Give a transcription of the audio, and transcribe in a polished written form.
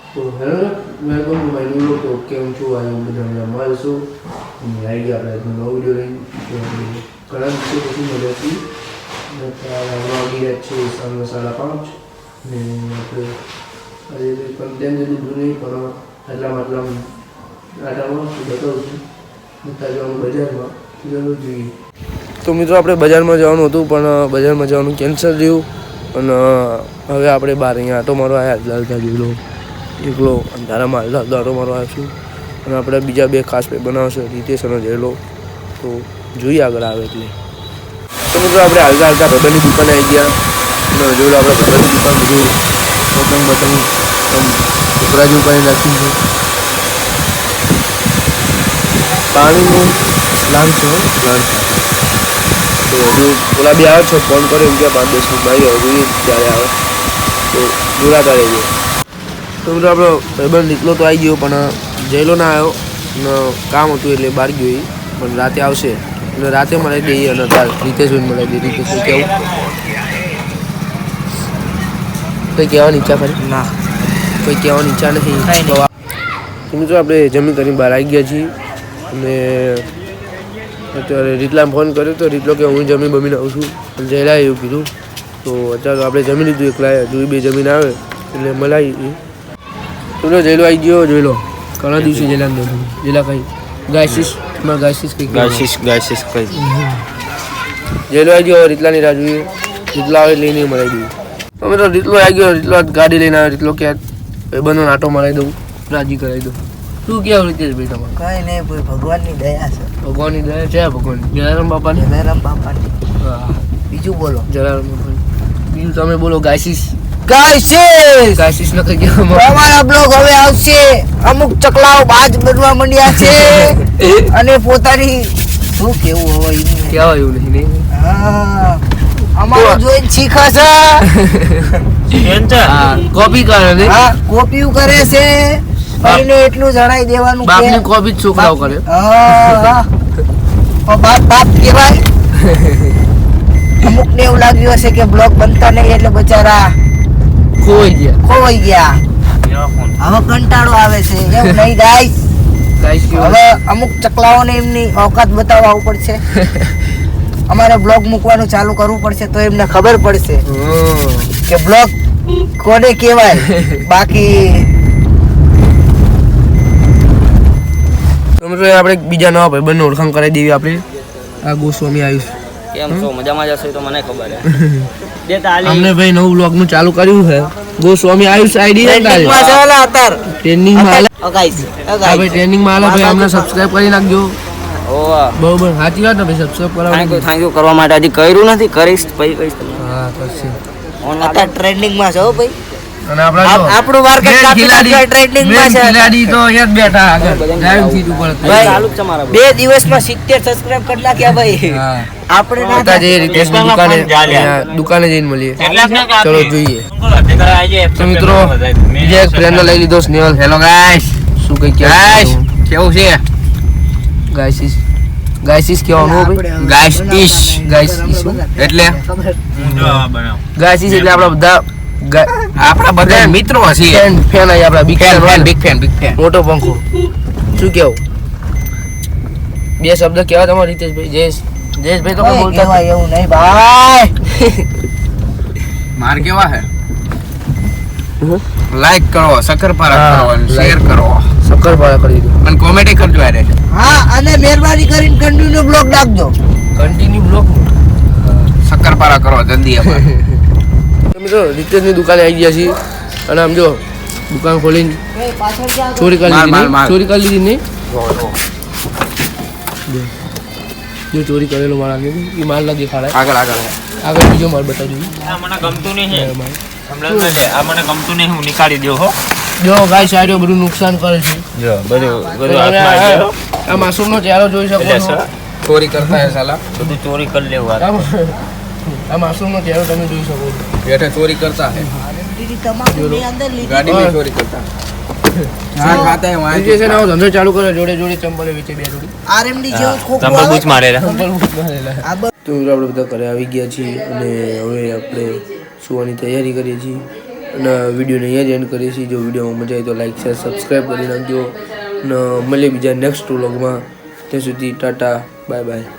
તો hello welcome to my new vlog. તો કેમ છો? આજે બધા મળશું આવી ગયા આપણે નવો વિડીયો લઈને. ઘણા દિવસો પછી મળ્યા છીએ. વાગી રહ્યા છે 5:30 ને આપણે આજે કન્ટેન્ટ લીધું નહીં પણ આટલામાં આટામાં બતાવું છું. અત્યારે જવાનું બજારમાં ચાલો જોઈએ. તો મિત્રો આપણે બજારમાં જવાનું હતું પણ બજારમાં જવાનું કેન્સલ થયું અને હવે આપણે બહાર અહીંયા આટો મારવા આવ્યા લાલતા જોઈ એકલો અંધારામાં હાલતા આટો મારવા આવ્યો છું અને આપણે બીજા બે ખાસ ભાઈ બનાવશે રીતેશ અને જયલો. તો જોઈએ આગળ આવે એટલે. તો મિત્રો આપણે હાલતા ભાઈબંધની દુકાને આવી ગયા અને જોઈ લો આપણે ભાઈબંધની દુકાન બધું પતંગ છોકરા જેવું કરીને રાખ્યું છે. પાણીનું પ્લાન છે તો હજુ ઓલા બી આવે છે ફોન કર્યો એમ કે 5-10 મિનિટમાં આવી હવે જોઈએ ત્યારે આવે તો જોડાતા રહેજો. તો મિત્રો આપણો ભાઈબંધ નીકળો તો આવી ગયો પણ જયલો ના આવ્યો અને કામ હતું એટલે બહાર ગયો પણ રાતે આવશે અને રાતે મળાવી દઈએ અને તાર રીતેશભાઈને મળાવી દઈએ. રીતેશભાઈ કેવું કંઈ કહેવાની ઈચ્છા ખરી? ના કોઈ કહેવાની ઈચ્છા નથી. તો મિત્રો આપણે જમીન કરીને બહાર આવી ગયા છીએ અને અત્યારે રીતલાને ફોન કર્યો તો રીતલો કે હું જમીન બમીને આવું છું અને જયલાએ એવું કીધું તો અત્યારે આપણે જમી લીધું એકલા હજુ બે જમીન આવે એટલે મલાવી. તો જયલો આવી ગયો જોઈ લો ઘણા દિવસે જયલા જયલા કઈ ગાયસીસ કઈ જયલો આવી ગયો રીતલાની રાહ જોઈએ. રીતલા આવે લઈને મરાવી દઉં. અમે તો રીતલો આવી ગયો રીતલો ગાડી લઈને આવ્યો રીતલો કે ભાઈબંધનો નાટો મરાવી દઉં રાજી કરાવી દઉં. શું કેવું રીતેશભાઈ તમારે? કઈ નહીં ભાઈ, ભગવાનની દયા છે. ભગવાનની દયા છે. ભગવાન જલારામ બાપાની. જલારામ બાપાની. હા બીજું બોલો. જલારામ બાપાની બીજું તમે બોલો. ગાયસીસ ન કહી ગયો. અમારા બ્લોગ હવે આવશે. અમુક ચકલાઓ બાજ બનવા માંડ્યા છે અને પોતાની શું કેવું હવે કેવા એવું નહીં. હા અમારું જોઈને શીખે છે. કોપી કરે ને? હા કોપી કરે છે. એને એટલું જણાઈ દેવાનું કે બાપની કોપી જ છોકરાઓ કરે. હા બાપ કહેવાય. અમુક ને એવું લાગ્યું હશે કે બ્લોગ બનતા નહીં એટલે બચારા ખોવાઈ ગયા. હવે કંટાળો આવે છે એવું નહીં ગાઈસ. હવે અમુક ચકલાઓને એમની औकात બતાવવા પડશે. અમારે બ્લોગ મૂકવાનું ચાલુ કરવું પડશે તો એમને ખબર પડશે કે બ્લોગ કોને કહેવાય. બાકી આપણે બીજા નવા ભાઈ બંને ઓળખાણ કરાવી દેવી. આપણે આ ગોસ્વામી આયુષ કેમ છો? મજામાં જશે તો મને ખબર છે. અમને ભાઈ નવું બ્લોગ નું ચાલુ કર્યું છે. ગોસ્વામી આયુષ આઈડી ટ્રેનિંગ માં ટ્રેનિંગ માં ભાઈ અમને સબસ્ક્રાઇબ કરી નાખજો. બરોબર સાચી વાત ને ભાઈ સબસ્ક્રાઇબ કરવા થેન્ક યુ કરવા માટે હજી કર્યું નથી. કરીશ પછી કહીશ. હા કરશે. અત્યારે ટ્રેન્ડિંગ માં છે હો ભાઈ. અને આપણું માર્કેટ ટ્રેન્ડિંગ માં છે. ખિલાડી તો અહીંયા જ બેઠા આગળ ડ્રાઈવ સીટ ઉપર ચાલુ જ છે મારા. 2 દિવસમાં 70 સબસ્ક્રાઇબ કરી નાખ્યા ભાઈ. આપણે ના જે રીતેશની દુકાને જઈને મળીએ. ચલો જોઈએ. તો મિત્રો બીજા એક ફ્રેન્ડ લઈ લીધો સ્નેહલ. Hello guys. શું કઈ ગાઈસ કેવું છે? ગાઈસીસ કહેવાનું ભાઈ. ગાઈસીસ એટલે ગાઈસીસ એટલે આપણા બધા મિત્રો છે. ફેન આય આપડા બિગ ફેન મોટો પંખો. શું કેવું? બે શબ્દ કેવા તમારા રીતેશભાઈ? જયેશભાઈ તો કોઈ બોલતા કહેવાય એવું નહીં ભાઈ. માર કેવા હે? લાઈક કરો, શક્કરપારા કરો અને શેર કરો. શક્કરપારા કરી દો અને કોમેડી કરજો યાર. હા અને મહેરબાની કરીને કન્ટિન્યુ બ્લોગ નાખજો. કન્ટિન્યુ બ્લોગ શક્કરપારા કરો જલ્દી. મિત્રો રીતેશની દુકાને આવી ગયા છીએ અને આમ જો દુકાન ખોલીને ચોરી કરી લીધી નહીં. જો ચોરી કરેલો માલ એ માલ ના દેખાડાય. આગળ બીજો માલ બતાવજો. મને ગમતું નહીં હું નીકાળી દઉં હો. જો ગાય સાઈડો બધું નુકસાન કરે છે. જો બધું આ માસૂમનો ચહેરો જોઈ શકો છો. ચોરી કરતા હે સાલા. બધું ચોરી કરી લેવું. આ માસૂમનો ચહેરો તમે જોઈ શકો છો. બેઠે ચોરી કરતા હે. ગાડી में ચોરી કરતા. હા ખાતા હે વહાં. જैसे ना ધંધો ચાલુ કરે જોડે ચંપલ વેચે બે જોડી. આરએમડી જેવું ખોખું ચંપલ બૂચ મારેલા. તો આપણે બધા ઘરે આવી ગયા છીએ અને હવે આપણે સુવાની તૈયારી કરીએ છીએ અને વિડીયોને અહીંયા જ એન્ડ કરીએ છીએ. જો વિડીયોમાં મજા આવી તો લાઈક શેર સબસ્ક્રાઈબ કરી નાખજો અને મળીએ બીજા નેક્સ્ટ વ્લોગમાં. ત્યાં સુધી ટાટા બાય બાય.